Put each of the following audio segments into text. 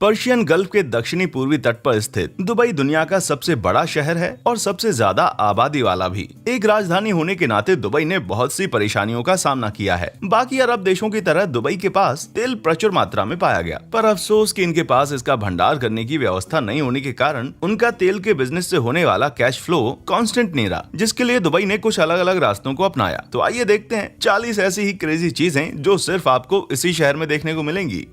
Persian gulf के दक्षिणी पूर्वी तट पर स्थित दुबई दुनिया का सबसे बड़ा शहर है और सबसे ज्यादा आबादी वाला भी। एक राजधानी होने के नाते दुबई ने बहुत सी परेशानियों का सामना किया है। बाकी अरब देशों की तरह दुबई के पास तेल प्रचुर मात्रा में पाया गया, पर अफसोस कि इनके पास इसका भंडार करने की व्यवस्था नहीं होने के कारण उनका तेल के बिजनेस से होने वाला कैश फ्लो कांस्टेंट नहीं रहा, जिसके लिए दुबई ने कुछ अलग अलग रास्तों को अपनाया। तो आइए देखते हैं 40 ऐसी ही क्रेजी चीजें जो सिर्फ आपको इसी शहर में देखने को मिलेंगी।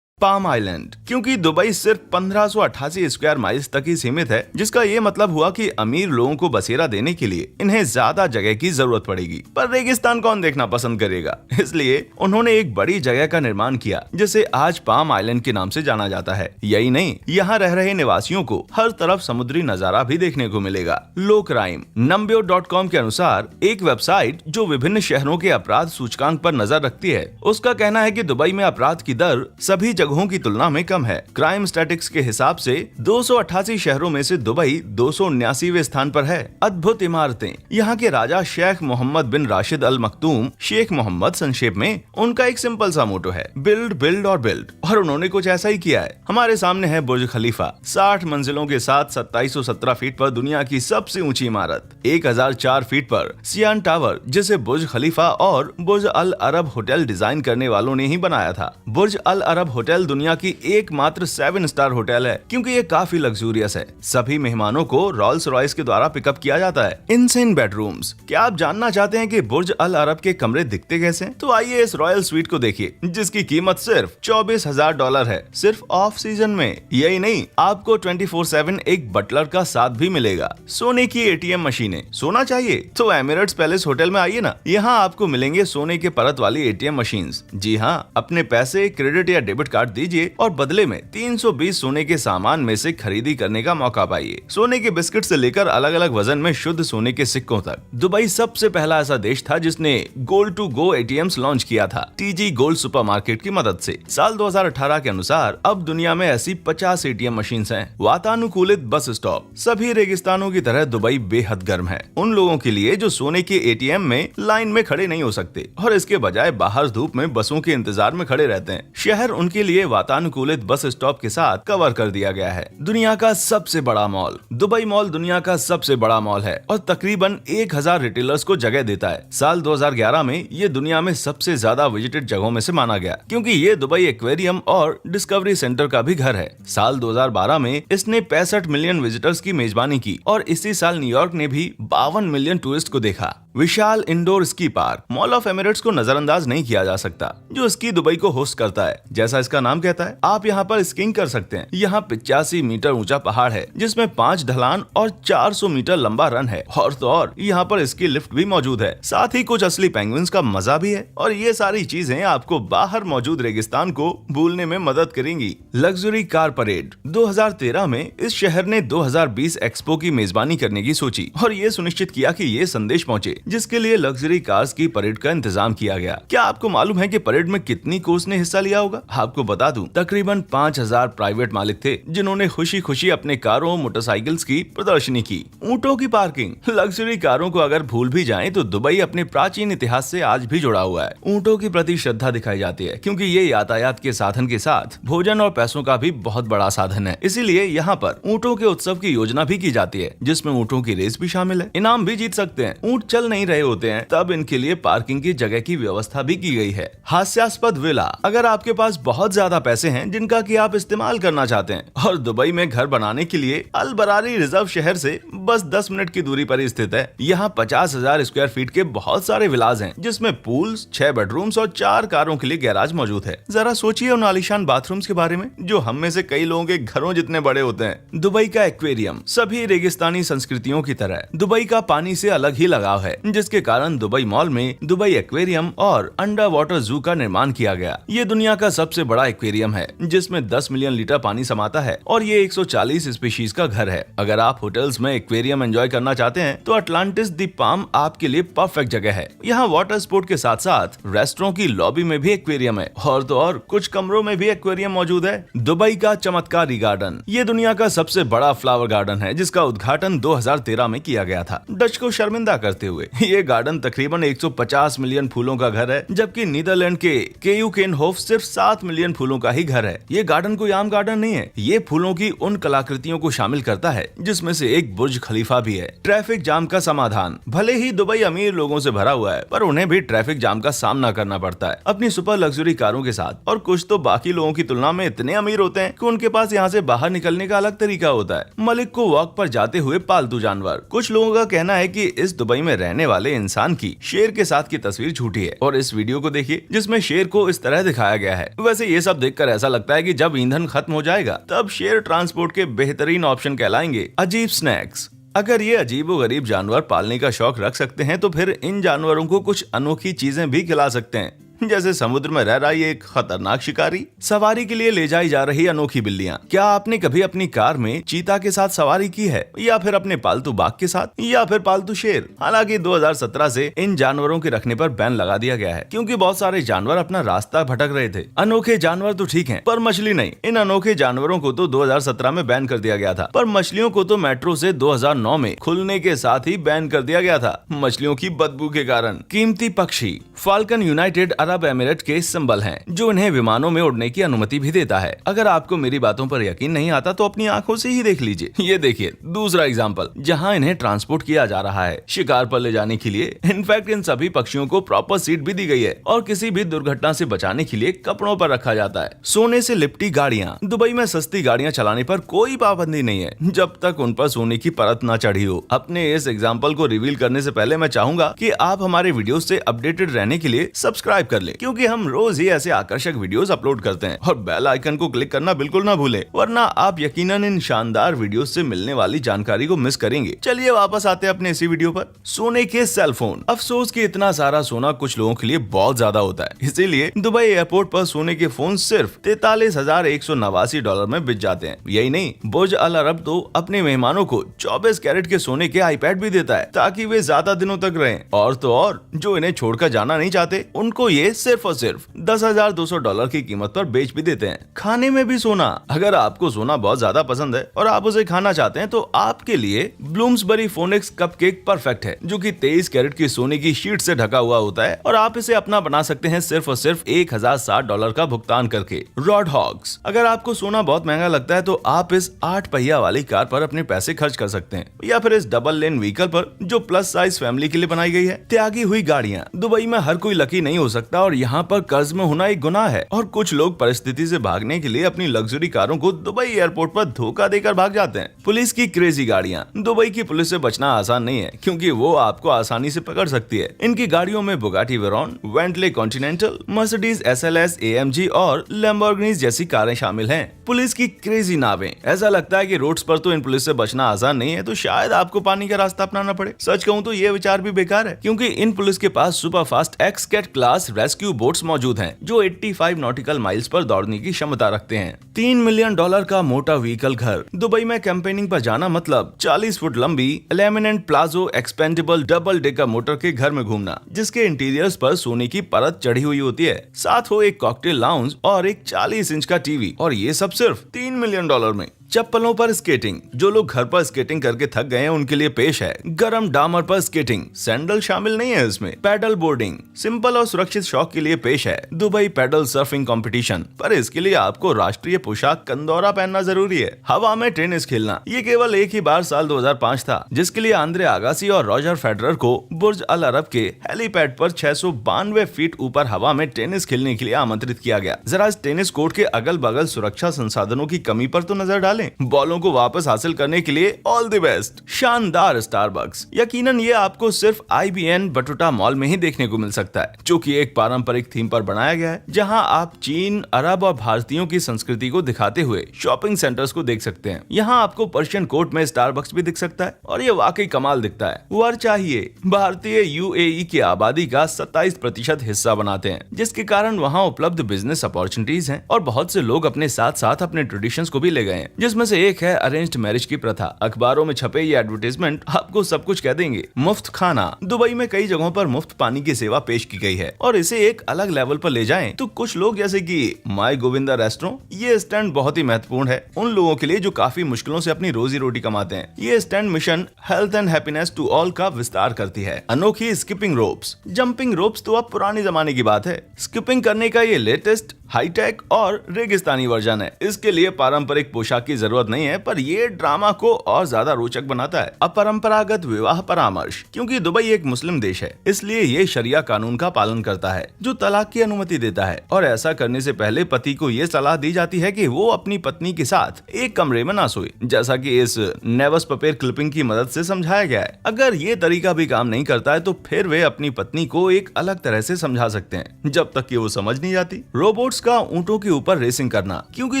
Palm island. क्योंकि दुबई सिर्फ 1588 स्क्वायर माइल्स तक ही सीमित है, जिसका ये मतलब हुआ कि अमीर लोगों को बसेरा देने के लिए इन्हें ज्यादा जगह की जरूरत पड़ेगी। पर रेगिस्तान कौन देखना पसंद करेगा, इसलिए उन्होंने एक बड़ी जगह का निर्माण किया जिसे आज पाम आइलैंड के नाम से जाना जाता है। यही नहीं, यहाँ रह रहे निवासियों को हर तरफ समुद्री नजारा भी देखने को मिलेगा। लो क्राइम। numbeo.com के अनुसार एक वेबसाइट जो विभिन्न शहरों के अपराध सूचकांक पर नजर रखती है, उसका कहना है कि दुबई में अपराध की दर सभी जगहों की तुलना में कम है। क्राइम स्टैटिक्स के हिसाब से 288 शहरों में से दुबई 279वें स्थान पर है। अद्भुत इमारतें। यहाँ के राजा शेख मोहम्मद बिन राशिद अल मखदूम शेख मोहम्मद संक्षेप में, उनका एक सिंपल सा मोटो है, बिल्ड बिल्ड और बिल्ड, और उन्होंने कुछ ऐसा ही किया है। हमारे सामने है बुर्ज खलीफा, 60 मंजिलों के साथ 2717 फीट पर दुनिया की सबसे ऊंची इमारत। 1004 फीट पर सियान टावर, जिसे बुर्ज खलीफा और बुर्ज अल अरब होटल डिजाइन करने वालों ने ही बनाया था। बुर्ज अल अरब होटल दुनिया की एकमात्र 7 स्टार होटल है, क्योंकि ये काफी लग्जूरियस है। सभी मेहमानों को रॉल्स रॉयस के द्वारा पिकअप किया जाता है। Insane bedrooms. क्या आप जानना चाहते हैं कि बुर्ज अल अरब के कमरे दिखते कैसे? तो आइए इस रॉयल स्वीट को देखिए, जिसकी कीमत सिर्फ $24,000 है, सिर्फ ऑफ सीजन में। यही नहीं, आपको 24/7 एक बटलर का साथ भी मिलेगा। सोने की ATM मशीनें। सोना चाहिए तो एमिरेट्स पैलेस होटल में आइए ना, यहाँ आपको मिलेंगे सोने के परत वाली ATM मशीन्स। जी हाँ, अपने पैसे क्रेडिट या डेबिट कार्ड दीजिए और बदले में 320 सोने के सामान में से खरीदी करने का मौका पाइए। सोने के बिस्किट से लेकर अलग अलग वजन में शुद्ध सोने के सिक्कों तक। दुबई सबसे पहला ऐसा देश था जिसने gold to go ATMs launch किया था, TG गोल्ड सुपरमार्केट की मदद से। साल 2018 के अनुसार अब दुनिया में ऐसी 50 ATM मशीन्स हैं। वातानुकूलित बस स्टॉप। सभी रेगिस्तानों की तरह दुबई बेहद गर्म है उन लोगों के लिए जो सोने के ATM में लाइन में खड़े नहीं हो सकते और इसके बजाय बाहर धूप में बसों के इंतजार में खड़े रहते हैं। शहर उनके लिए वातानुकूलित बस स्टॉप के साथ कवर कर दिया गया है। दुनिया का सबसे बड़ा मॉल। दुबई मॉल दुनिया का सबसे बड़ा मॉल है और तकरीबन 1000 रिटेलर्स को जगह देता है। साल 2011 में ये दुनिया में सबसे ज्यादा विजिटेड जगहों में से माना गया, क्योंकि ये दुबई एक्वेरियम और डिस्कवरी सेंटर का भी घर है। साल 2012 में इसने 65 मिलियन विजिटर्स की मेजबानी की और इसी साल न्यूयॉर्क ने भी 52 मिलियन टूरिस्ट को देखा। विशाल indoor ski park. Mall of Emirates को नजरअंदाज नहीं किया जा सकता, जो स्की दुबई को होस्ट करता है। जैसा इसका नाम कहता है, आप यहाँ पर स्कीइंग कर सकते हैं। यहाँ 85 मीटर ऊंचा पहाड़ है, जिसमें 5 ढलान और 400 मीटर लंबा रन है। और तो और यहाँ पर स्की लिफ्ट भी मौजूद है। साथ ही कुछ असली पेंगुइन्स का मजा भी है। और ये सारी चीजें आपको बाहर मौजूद रेगिस्तान को भूलने में मदद करेंगी। Luxury car parade. 2013 में इस शहर ने 2020 एक्सपो की मेजबानी करने की सोची और ये सुनिश्चित किया कि ये संदेश पहुंचे, जिसके लिए लग्जरी कार्स की परेड का इंतजाम किया गया। क्या आपको मालूम है कि परेड में कितनी कोर्स ने हिस्सा लिया होगा? आपको बता दूं, तकरीबन 5000 प्राइवेट मालिक थे, जिन्होंने खुशी खुशी अपने कारों मोटरसाइकिल्स की प्रदर्शनी की। ऊंटों की पार्किंग। लग्जरी कारों को अगर भूल भी जाएं तो दुबई अपने प्राचीन इतिहास से आज भी जुड़ा हुआ है। ऊंटों की प्रति श्रद्धा दिखाई जाती है, क्योंकि ये यातायात के साधन के साथ भोजन और पैसों का भी बहुत बड़ा साधन है। इसीलिए यहाँ पर ऊंटों के उत्सव की योजना भी की जाती है, जिसमें ऊंटों की रेस भी शामिल है। इनाम भी जीत सकते हैं। ऊंट चल नहीं रहे होते हैं, तब इनके लिए पार्किंग की जगह की व्यवस्था भी की गई है। हास्यास्पद विला। अगर आपके पास बहुत ज्यादा पैसे हैं जिनका कि आप इस्तेमाल करना चाहते हैं और दुबई में घर बनाने के लिए अल बरारी रिजर्व शहर से बस 10 मिनट की दूरी पर स्थित है। यहाँ 50,000 स्क्वायर फीट के बहुत सारे विलाज हैं, जिसमें पूल्स, 6 बेडरूम्स और 4 कारों के लिए गैराज मौजूद है। जरा सोचिए उन आलीशान बाथरूम्स के बारे में, जो हम में से कई लोगों के घरों जितने बड़े होते हैं। दुबई का एक्वेरियम। सभी रेगिस्तानी संस्कृतियों की तरह दुबई का पानी से अलग ही लगाव है, जिसके कारण दुबई मॉल में दुबई एक्वेरियम और अंडर वाटर जू का निर्माण किया गया। ये दुनिया का सबसे बड़ा एक्वेरियम है, जिसमें 10 मिलियन लीटर पानी समाता है और ये 140 स्पीशीज का घर है। अगर आप होटल्स में एक्वेरियम एंजॉय करना चाहते हैं तो अटलांटिस दी पाम आपके लिए परफेक्ट जगह है। यहाँ वाटर स्पोर्ट के साथ साथ रेस्टोरेंट की लॉबी में भी एक्वेरियम है और तो और कुछ कमरों में भी एक्वेरियम मौजूद है। दुबई का चमत्कारी गार्डन। ये दुनिया का सबसे बड़ा फ्लावर गार्डन है, जिसका उद्घाटन 2013 में किया गया था, डच को शर्मिंदा करते हुए। ये गार्डन तकरीबन 150 मिलियन फूलों का घर है, जबकि नीदरलैंड के केयूकेनहोफ सिर्फ 7 मिलियन फूलों का ही घर है। ये गार्डन कोई आम गार्डन नहीं है, ये फूलों की उन कलाकृतियों को शामिल करता है जिसमें से एक बुर्ज खलीफा भी है। ट्रैफिक जाम का समाधान। भले ही दुबई अमीर लोगों से भरा हुआ है, पर उन्हें भी ट्रैफिक जाम का सामना करना पड़ता है अपनी सुपर लग्जरी कारों के साथ। और कुछ तो बाकी लोगों की तुलना में इतने अमीर होते हैं कि उनके पास यहाँ से बाहर निकलने का अलग तरीका होता है। मलिक को वॉक पर जाते हुए पालतू जानवर। कुछ लोगों का कहना है कि इस दुबई में रहने वाले इंसान की शेर के साथ की तस्वीर झूठी है, और इस वीडियो को देखिए जिसमें शेर को इस तरह दिखाया गया है। वैसे ये सब देखकर ऐसा लगता है कि जब ईंधन खत्म हो जाएगा तब शेर ट्रांसपोर्ट के बेहतरीन ऑप्शन कहलाएंगे। अजीब स्नैक्स। अगर ये अजीबोगरीब जानवर पालने का शौक रख सकते हैं तो फिर इन जानवरों को कुछ अनोखी चीजें भी खिला सकते हैं, जैसे समुद्र में रह रही एक खतरनाक शिकारी, सवारी के लिए ले जाई जा रही अनोखी बिल्लियां। क्या आपने कभी अपनी कार में चीता के साथ सवारी की है, या फिर अपने पालतू बाघ के साथ, या फिर पालतू शेर? हालांकि 2017 से इन जानवरों के रखने पर बैन लगा दिया गया है, क्योंकि बहुत सारे जानवर अपना रास्ता भटक रहे थे। अनोखे जानवर तो ठीक हैं, पर मछली नहीं। इन अनोखे जानवरों को तो 2017 में बैन कर दिया गया था, पर मछलियों को तो मेट्रो से 2009 में खुलने के साथ ही बैन कर दिया गया था, मछलियों की बदबू के कारण। कीमती पक्षी। फाल्कन यूनाइटेड अरब एमिरेट के सिंबल हैं, जो इन्हें विमानों में उड़ने की अनुमति भी देता है। अगर आपको मेरी बातों पर यकीन नहीं आता तो अपनी आंखों से ही देख लीजिए। ये देखिए दूसरा एग्जांपल, जहां इन्हें ट्रांसपोर्ट किया जा रहा है शिकार पर ले जाने के लिए। इनफैक्ट इन सभी पक्षियों को प्रॉपर सीट भी दी गई है, और किसी भी दुर्घटना से बचाने के लिए कपड़ों पर रखा जाता है। सोने से लिपटी गाड़ियां। दुबई में सस्ती गाड़ियां चलाने पर कोई पाबंदी नहीं है, जब तक उन पर सोने की परत न चढ़ी हो। अपने इस एग्जाम्पल को रिवील करने से पहले मैं चाहूंगा कि आप हमारे वीडियो से अपडेटेड रहने के लिए सब्सक्राइब कर लें, क्योंकि हम रोज ही ऐसे आकर्षक वीडियोस अपलोड करते हैं। और बेल आइकन को क्लिक करना बिल्कुल ना भूलें, वरना आप यकीनन इन शानदार वीडियोस से मिलने वाली जानकारी को मिस करेंगे। चलिए वापस आते हैं अपने इसी वीडियो पर। सोने के सेल फोन। अफसोस कि इतना सारा सोना कुछ लोगों के लिए बहुत ज्यादा होता है, इसीलिए दुबई एयरपोर्ट पर सोने के फोन सिर्फ $43,189 में बिक जाते हैं। यही नहीं, बुर्ज अल अरब तो अपने मेहमानों को 24 कैरेट के सोने के आईपैड भी देता है, ताकि वे ज्यादा दिनों तक रहें। और तो और जो इन्हें छोड़कर जाना नहीं चाहते, उनको ये सिर्फ और सिर्फ $10,200 की कीमत पर बेच भी देते हैं। खाने में भी सोना। अगर आपको सोना बहुत ज्यादा पसंद है और आप उसे खाना चाहते हैं, तो आपके लिए ब्लूम्सबरी फोनिक्स कपकेक परफेक्ट है, जो कि 23 कैरेट की सोने की शीट से ढका हुआ होता है, और आप इसे अपना बना सकते हैं सिर्फ और सिर्फ $1,060 का भुगतान करके। Rod hogs. अगर आपको सोना बहुत महंगा लगता है तो आप इस 8 पहिया वाली कार पर अपने पैसे खर्च कर सकते हैं, या फिर इस डबल लेन व्हीकल पर जो प्लस साइज फैमिली के लिए बनाई गई है। त्यागी हुई गाड़ियां। दुबई में हर कोई लकी नहीं हो सकता, और यहाँ पर कर्ज में होना एक गुनाह है, और कुछ लोग परिस्थिति से भागने के लिए अपनी लग्जरी कारों को दुबई एयरपोर्ट पर धोखा देकर भाग जाते हैं। पुलिस की क्रेजी गाड़ियां। दुबई की पुलिस से बचना आसान नहीं है, क्योंकि वो आपको आसानी से पकड़ सकती है। इनकी गाड़ियों में Bugatti Veyron, Bentley Continental, Mercedes SLS, AMG और लैम्बोर्गिनी जैसी कारें शामिल हैं। पुलिस की क्रेजी नावें। ऐसा लगता है कि रोड्स पर तो इन पुलिस से बचना आसान नहीं है, तो शायद आपको पानी का रास्ता अपनाना पड़े। सच कहूँ तो ये विचार भी बेकार है, क्योंकि इन पुलिस के पास super fast XCat class rescue boats मौजूद हैं, जो 85 नॉटिकल माइल्स पर दौड़ने की क्षमता रखते हैं। $3 मिलियन का मोटा व्हीकल घर। दुबई में कैंपेनिंग पर जाना मतलब 40 फुट लंबी लैमिनेट प्लाजो एक्सपेंडेबल डबल डेकर मोटर के घर में घूमना, जिसके इंटीरियर्स पर सोने की परत चढ़ी हुई होती है। साथ हो एक कॉकटेल लाउंज और एक 40 इंच का टीवी, और ये सब सिर्फ $3 मिलियन में। चप्पलों पर स्केटिंग। जो लोग घर पर स्केटिंग करके थक गए हैं उनके लिए पेश है गरम डामर पर स्केटिंग। सैंडल शामिल नहीं है इसमें। Pedal boarding. सिंपल और सुरक्षित शौक के लिए पेश है दुबई पैडल सर्फिंग कंपटीशन, पर इसके लिए आपको राष्ट्रीय पोशाक कंदौरा पहनना जरूरी है। हवा में टेनिस खेलना। ये केवल एक ही बार साल 2005 था, जिसके लिए आंद्रे आगासी और रॉजर फेडरर को बुर्ज अल अरब के हेलीपैड पर 692 फीट ऊपर हवा में टेनिस खेलने के लिए आमंत्रित किया गया। जरा इस टेनिस कोर्ट के अगल बगल सुरक्षा संसाधनों की कमी पर तो नजर डालें। बॉलों को वापस हासिल करने के लिए ऑल द बेस्ट। शानदार स्टारबक्स। यकीनन ये आपको सिर्फ IBN बटुटा मॉल में ही देखने को मिल सकता है, जो कि एक पारंपरिक थीम पर बनाया गया है, जहां आप चीन, अरब और भारतीयों की संस्कृति को दिखाते हुए शॉपिंग सेंटर्स को देख सकते हैं। यहाँ आपको पर्शियन कोर्ट में स्टारबक्स भी दिख सकता है, और ये वाकई कमाल दिखता है। वर चाहिए। भारतीय UAE की आबादी का 27% हिस्सा बनाते हैं, जिसके कारण वहाँ उपलब्ध बिजनेस अपॉर्चुनिटीज हैं, और बहुत से लोग अपने साथ साथ अपने ट्रेडिशंस को भी ले गए हैं, जिसमें से एक है अरेंज्ड मैरिज की प्रथा। अखबारों में छपे ये एडवर्टाइजमेंट आपको सब कुछ कह देंगे। मुफ्त खाना, दुबई में कई जगहों पर मुफ्त पानी की सेवा पेश की गई है और इसे एक अलग लेवल पर ले जाएं तो कुछ लोग जैसे कि माय गोविंदा रेस्टोरेंट, ये स्टैंड बहुत ही महत्वपूर्ण है उन लोगों के लिए जो काफी मुश्किलों से अपनी रोजी रोटी कमाते हैं। ये stand mission health and happiness to all का विस्तार करती है। अनोखी स्किपिंग रोप्स, जंपिंग रोप्स तो अब पुराने जमाने की बात है। स्किपिंग करने का ये लेटेस्ट हाईटेक और रेगिस्तानी वर्जन है। इसके लिए पारंपरिक पोशाक की जरूरत नहीं है, पर ये ड्रामा को और ज्यादा रोचक बनाता है। अपरंपरागत विवाह परामर्श, क्योंकि दुबई एक मुस्लिम देश है इसलिए ये शरिया कानून का पालन करता है जो तलाक की अनुमति देता है। और ऐसा करने से पहले पति को ये सलाह दी जाती है कि वो अपनी पत्नी के साथ एक कमरे में ना सोए, जैसा कि इस नेवस पेपर क्लिपिंग की मदद से समझाया गया है। अगर ये तरीका भी काम नहीं करता है तो फिर वे अपनी पत्नी को एक अलग तरह से समझा सकते हैं जब तक कि वो समझ नहीं जाती। रोबोट्स का ऊंटों के ऊपर रेसिंग करना, क्योंकि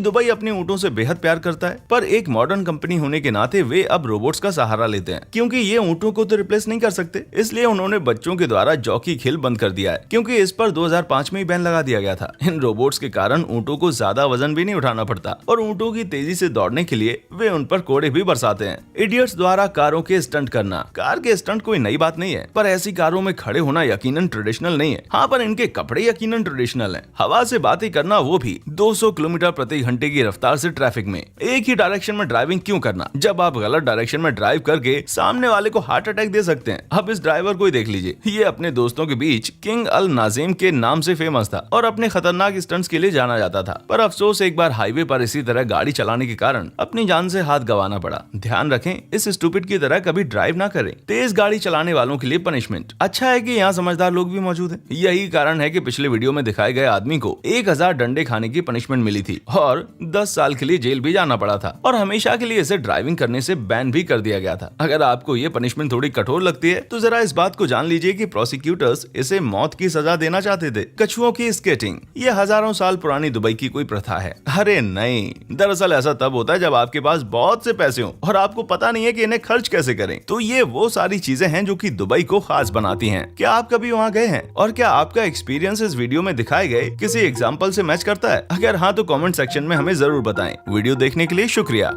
दुबई अपने ऊंटों से बेहद प्यार करता है, पर एक मॉडर्न कंपनी होने के नाते वे अब रोबोट्स का सहारा लेते हैं। क्योंकि ये ऊंटों को तो रिप्लेस नहीं कर सकते, इसलिए उन्होंने बच्चों के द्वारा जॉकी खेल बंद कर दिया है, क्योंकि इस पर 2005 में ही बैन लगा दिया गया था। इन रोबोट्स के कारण ऊंटों को ज्यादा वजन भी नहीं उठाना पड़ता और ऊंटों की तेजी से दौड़ने के लिए वे उन पर कोड़े भी बरसाते हैं। इडियट्स द्वारा कारों के स्टंट करना, कार के स्टंट कोई नई बात नहीं है, पर ऐसी कारों में खड़े होना यकीनन ट्रेडिशनल नहीं है। हाँ, पर इनके कपड़े यकीनन ट्रेडिशनल हैं। हवा से बातें करना, वो भी 200 किलोमीटर प्रति घंटे की रफ्तार से ट्रैफिक में। एक ही डायरेक्शन में ड्राइविंग क्यों करना जब आप गलत डायरेक्शन में ड्राइव करके सामने वाले को हार्ट अटैक दे सकते हैं। अब इस ड्राइवर को ही देख लीजिए, ये अपने दोस्तों के बीच किंग अल नाजिम के नाम से फेमस था और अपने खतरनाक स्टंट्स के लिए जाना जाता था। पर अफसोस एक बार हाईवे पर इसी तरह गाड़ी चलाने के कारण अपनी जान से हाथ गंवाना पड़ा। ध्यान रखें, इस स्टूपिड की तरह कभी ड्राइव ना करें। तेज गाड़ी चलाने वालों के लिए पनिशमेंट। अच्छा है कि यहाँ समझदार लोग भी मौजूद हैं। यही कारण है कि पिछले वीडियो में दिखाए गए आदमी को 1000 डंडे खाने की पनिशमेंट मिली थी और 10 साल के लिए जेल भी जाना पड़ा था और हमेशा के लिए इसे ड्राइविंग करने से बैन भी कर दिया गया था। अगर आपको ये पनिशमेंट थोड़ी कठोर लगती है तो जरा इस बात को जान लीजिए कि प्रोसिक्यूटर्स इसे मौत की सजा देना चाहते थे। कछुओं की स्केटिंग, ये हजारों साल पुरानी दुबई की कोई प्रथा है। अरे नहीं, दरअसल ऐसा तब होता है जब आपके पास बहुत से पैसे हों और आपको पता नहीं है कि इन्हें खर्च कैसे करें। तो ये वो सारी चीजें हैं जो कि दुबई को खास बनाती हैं। क्या आप कभी वहाँ गए हैं और क्या आपका एक्सपीरियंस इस वीडियो में दिखाए गए किसी एग्जाम्पल से मैच करता है? अगर हाँ तो कमेंट सेक्शन में हमें जरूर बताएं। वीडियो देखने के लिए शुक्रिया।